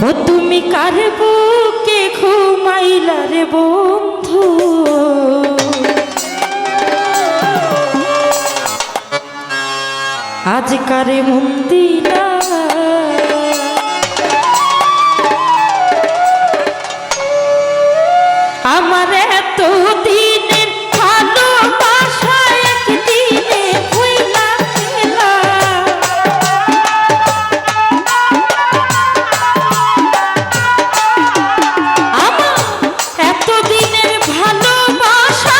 ও তুমি কার বুকে ঘুমাইলা রে বন্ধু, আজ কারে মন দিলা আমার এত দিনের ভালোবাসা একদিনে ভুইলা গেলা। আমার এত দিনের ভালোবাসা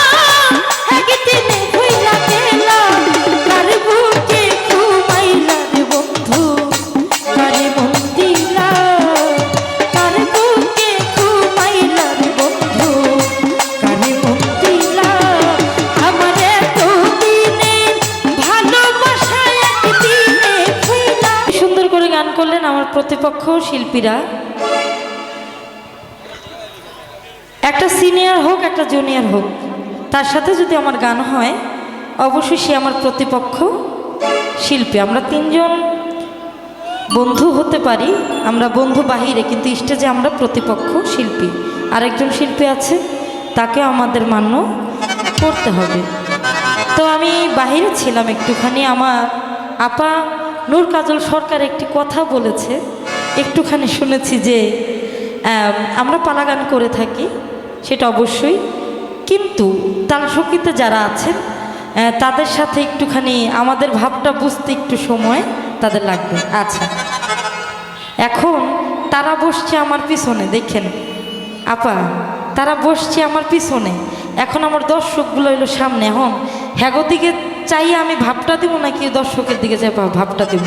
একদিনে ভুইলা গেলা। কার বুকে ঘুমাইলা রে বন্ধু, কারে মন দিলা। কার বুকে ঘুমাইলা রে বন্ধু, কারে মন দিলা। আমার এত দিনের ভালোবাসা একদিনে ভুইলা। সুন্দর করে গান করলেন আমার প্রতিপক্ষ শিল্পীরা। একটা সিনিয়র হোক একটা জুনিয়র হোক, তার সাথে যদি আমার গান হয় অবশ্যই সে আমার প্রতিপক্ষ শিল্পী। আমরা তিনজন বন্ধু হতে পারি, আমরা বন্ধু বাহিরে, কিন্তু স্টেজে আমরা প্রতিপক্ষ শিল্পী। আরেকজন শিল্পী আছে, তাকে আমাদের মান্য করতে হবে। তো আমি বাহিরে ছিলাম একটুখানি, আমার আপা নূর কাজল সরকার একটি কথা বলেছে, একটুখানি শুনেছি যে আমরা পালা গান করে থাকি, সেটা অবশ্যই, কিন্তু তালসঙ্গীতে যারা আছেন তাদের সাথে একটুখানি আমাদের ভাবটা বুঝতে একটু সময় তাদের লাগবে। আচ্ছা, এখন তারা বসছে আমার পিছনে, দেখেন আপা, তারা বসছে আমার পিছনে, এখন আমার দর্শকগুলো এলো সামনে। এখন হ্যাগো দিকে চাইয়া আমি ভাবটা দিব নাকি দর্শকের দিকে যাই ভাবটা দিব?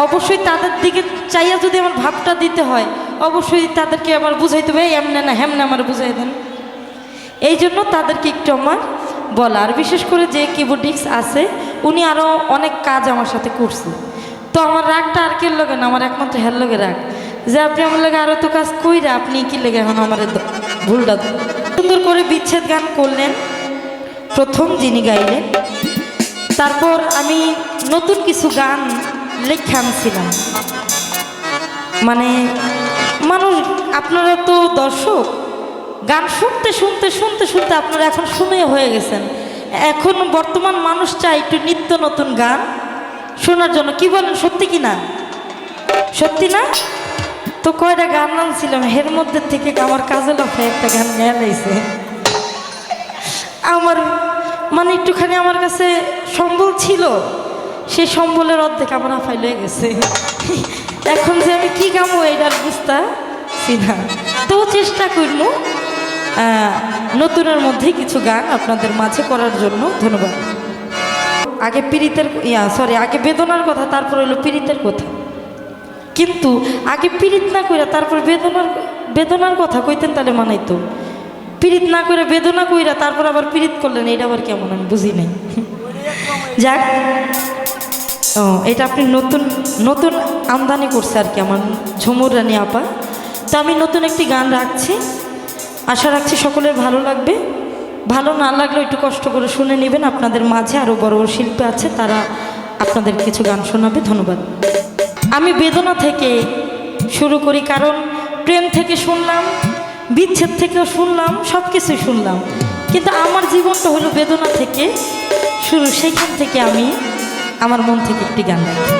অবশ্যই তাদের দিকে চাইয়া যদি আমার ভাবটা দিতে হয় অবশ্যই তাদেরকে আবার বুঝাইতে হবে, এমনে না হেমনে আমার বুঝাই দেন। এই জন্য তাদেরকে একটু আমার বলা। আর বিশেষ করে যে কিবোর্ডিক্স আছে উনি আরও অনেক কাজ আমার সাথে করছে, তো আমার রাগটা আর কে লগে না, আমার একমাত্র হের লগে রাগ, যে আপনি আমার লগে আরও তো কাজ কইরা আপনি কি লেগে এখন আমার ভুলটা। সুন্দর করে বিচ্ছেদ গান করলেন প্রথম যিনি গাইলেন। তারপর আমি নতুন কিছু গান লেখা আনছিলাম, মানে মানুষ, আপনারা তো দর্শক, গান শুনতে শুনতে শুনতে শুনতে আপনারা এখন শুনে হয়ে গেছেন। এখন বর্তমান মানুষ চায় একটু নিত্য নতুন গান শোনার জন্য। কি বলেন, সত্যি কি না? সত্যি না? তো কয়টা গান আনছিলাম, এর মধ্যে থেকে আমার কাজে লাফে একটা গান নিয়ে লাইছে। আমার মানে একটুখানি আমার কাছে সম্বল ছিল, সেই সম্বলের অর্ধেক আমার আফাই লয়ে গেছে। এখন যে আমি কি গামো এইটার বুঝতেছি না, তো চেষ্টা করবো নতুনের মধ্যেই কিছু গান আপনাদের মাঝে করার জন্য। ধন্যবাদ। আগে পীড়িতের আগে বেদনার কথা, তারপর হলো পীড়িতের কথা, কিন্তু আগে পীড়িত না কইরা তারপর বেদনার কথা কইতেন তাহলে মানাইতো। পীড়িত না করে বেদনা কইরা তারপর আবার পীড়িত করলেন, এটা আবার কেমন আমি বুঝি নাই। যাক, ও এটা আপনি নতুন নতুন আমদানি করছে আর কি আমার ঝুমুর রানী আপা। তো আমি নতুন একটি গান রাখছি, আশা রাখছি সকলের ভালো লাগবে। ভালো না লাগলেও একটু কষ্ট করে শুনে নেবেন। আপনাদের মাঝে আরও বড় বড় শিল্পী আছে, তারা আপনাদের কিছু গান শোনাবে। ধন্যবাদ। আমি বেদনা থেকে শুরু করি, কারণ প্রেম থেকে শুনলাম, বিচ্ছেদ থেকেও শুনলাম, সব কিছুই শুনলাম, কিন্তু আমার জীবনটা হলো বেদনা থেকে শুরু। সেইখান থেকে আমি আমার মন থেকে একটি গান রাখি।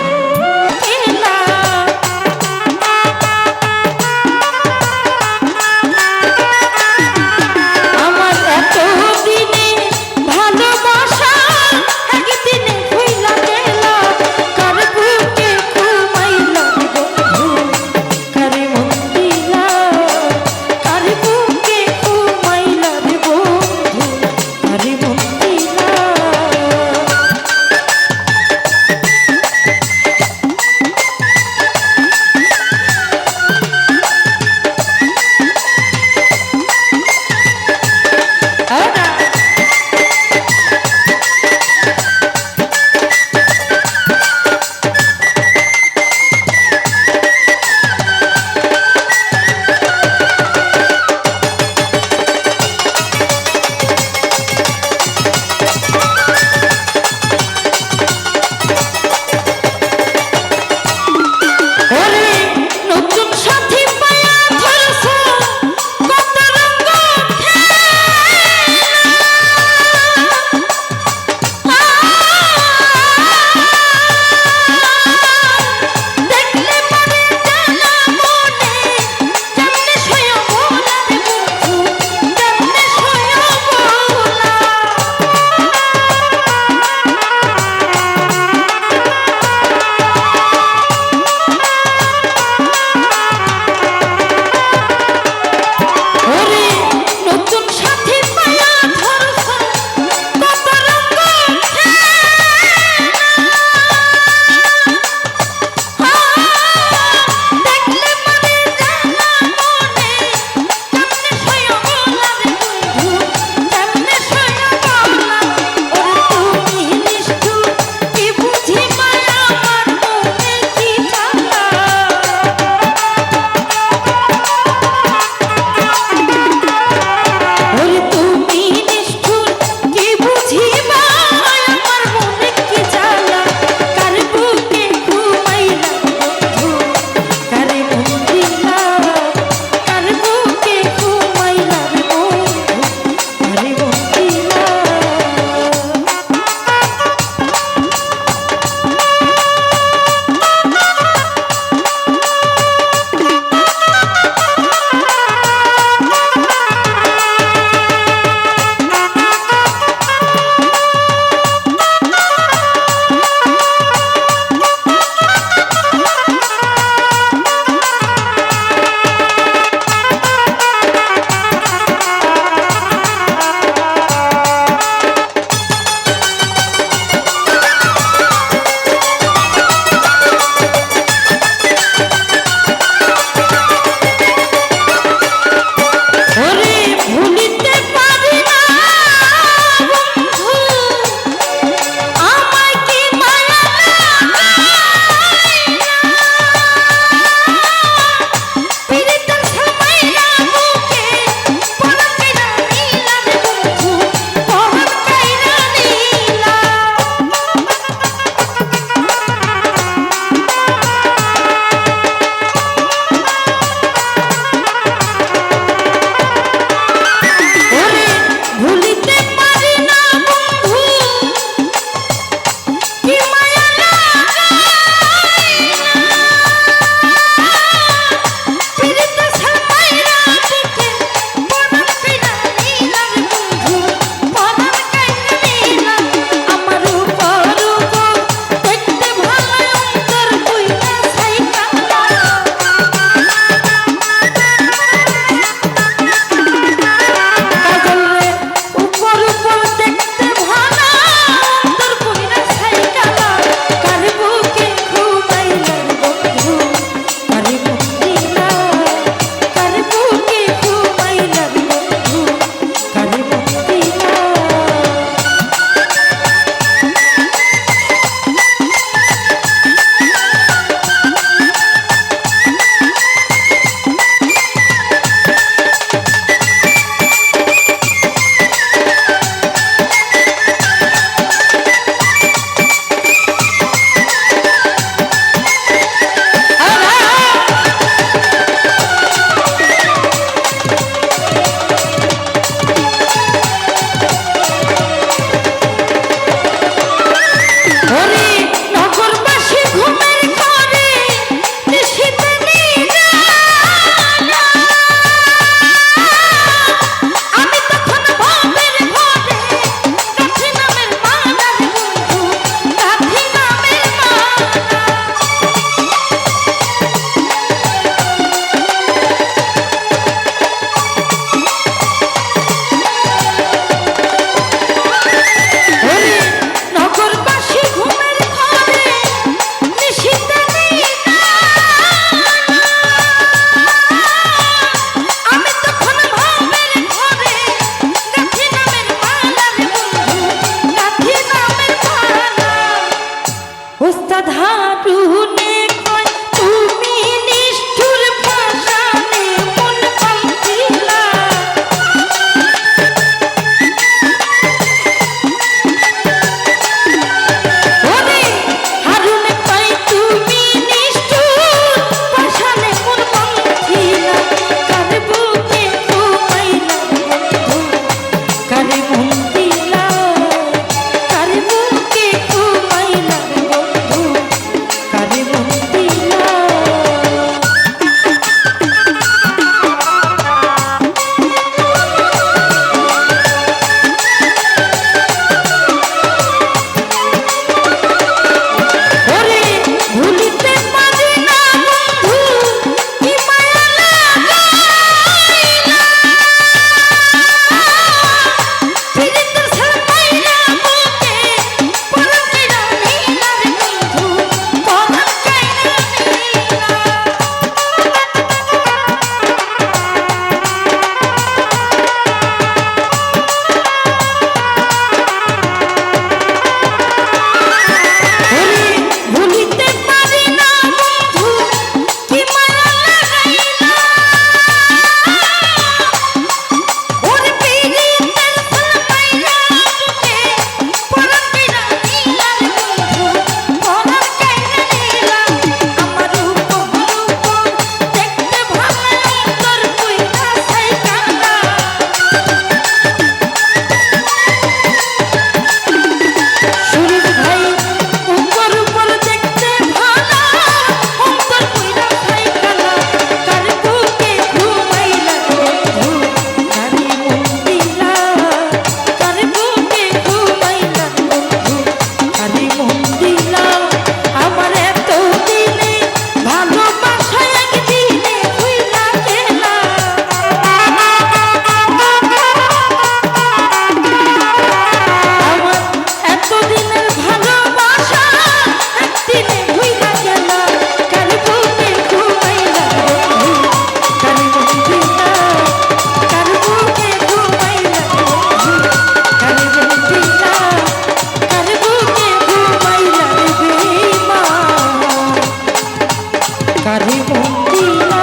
মদিনা